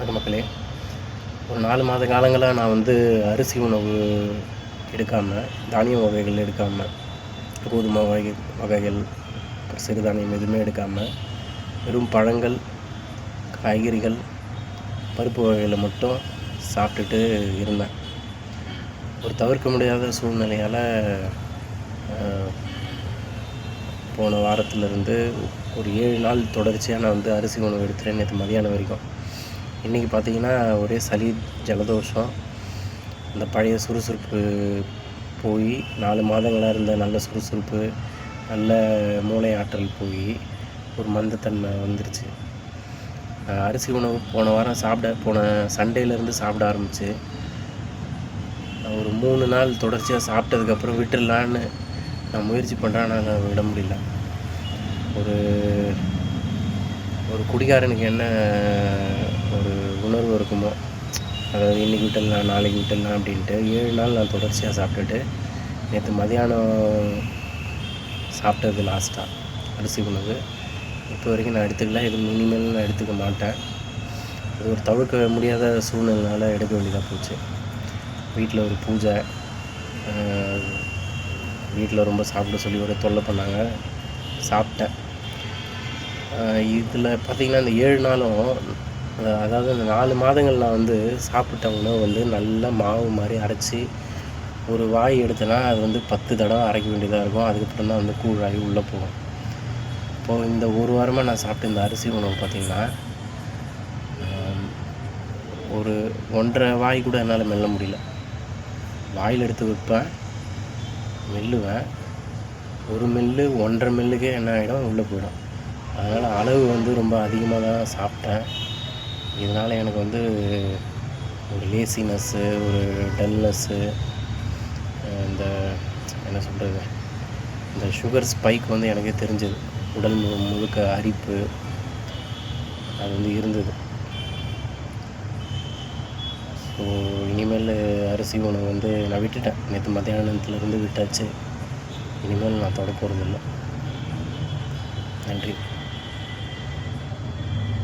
வணக்கம் மக்களே. ஒரு 4 மாத காலங்களாக நான் அரிசி உணவு எடுக்காமல், தானிய வகைகள் எடுக்காமல், கோதுமை வகைகள், சிறுதானியம் எதுவுமே எடுக்காமல், வெறும் பழங்கள், காய்கறிகள், பருப்பு வகைகளை மட்டும் சாப்பிட்டுட்டு இருந்தேன். ஒரு தவிர்க்க முடியாத சூழ்நிலையால் போன வாரத்திலிருந்து ஒரு 7 நாள் தொடர்ச்சியாக நான் அரிசி உணவு எடுத்துட்டேன். நேற்று மதியானம் வரைக்கும். இன்றைக்கி பார்த்திங்கன்னா ஒரே சளி, ஜலதோஷம், இந்த பழைய சுறுசுறுப்பு போய் 4 மாதங்களாக இருந்த நல்ல சுறுசுறுப்பு, நல்ல மூளை ஆற்றல் போய் ஒரு மந்தத்தன்மை வந்துருச்சு. அரிசி உணவு போன வாரம் போன சண்டேலேருந்து சாப்பிட ஆரம்பித்து ஒரு 3 நாள் தொடர்ச்சியாக சாப்பிட்டதுக்கப்புறம் விட்டுடலான்னு நான் முயற்சி பண்ணுறேன். ஆனால் விட முடியல. ஒரு குடிகாரனுக்கு என்ன ஒரு உணர்வு இருக்குமோ, அதாவது இன்றைக்கி விட்டுடலாம், நாளைக்கு விட்டுடலாம் அப்படின்ட்டு 7 நாள் நான் தொடர்ச்சியாக சாப்பிட்டுட்டு, நேற்று மதியானம் சாப்பிட்டது லாஸ்ட்டாக அரிசி உணவு. இப்போ வரைக்கும் நான் எடுத்துக்கல. இது இனிமேல் நான் எடுத்துக்க மாட்டேன். அது ஒரு தவிர்க்க முடியாத சூழ்நிலைனால எடுக்க வேண்டியதாக போச்சு. வீட்டில் ஒரு பூஜை, வீட்டில் ரொம்ப சாப்பிட சொல்லி ஒரு தொல்லை பண்ணாங்க. சாப்பிட்டேன். இதில் பார்த்திங்கன்னா இந்த 7 நாளும், அதாவது அந்த 4 மாதங்கள் நான் சாப்பிட்ட உணவு நல்லா மாவு மாதிரி அரைச்சி ஒரு வாய் எடுத்தேன்னா அது 10 தடவை அரைக்க வேண்டியதாக இருக்கும். அதுக்கப்புறம் தான் கூழாகி உள்ளே போகும். இப்போது இந்த ஒரு வாரமாக நான் சாப்பிட்ட இந்த அரிசி உணவு பார்த்திங்கன்னா ஒரு 1.5 வாய் கூட என்னால் மெல்ல முடியல. வாயில் எடுத்து வைப்பேன், மெல்லுவேன். ஒரு மெல்லு 1.5 மெல்லுக்கே என்ன ஆகிடும், உள்ளே போயிடும். அதனால் அளவு ரொம்ப அதிகமாக தான் சாப்பிட்டேன். இதனால் எனக்கு ஒரு லேசினஸ்ஸு, ஒரு டல்னஸ்ஸு, இந்த என்ன சொல்கிறது, இந்த சுகர் ஸ்பைக் எனக்கே தெரிஞ்சது. உடல் முழுக்க அரிப்பு அது இருந்தது. ஸோ இனிமேல் அரிசி உணவு நான் விட்டுட்டேன். நேற்று மத்தியானத்துலேருந்து விட்டாச்சு. இனிமேல் நான் தொட போகிறதில்ல. நன்றி.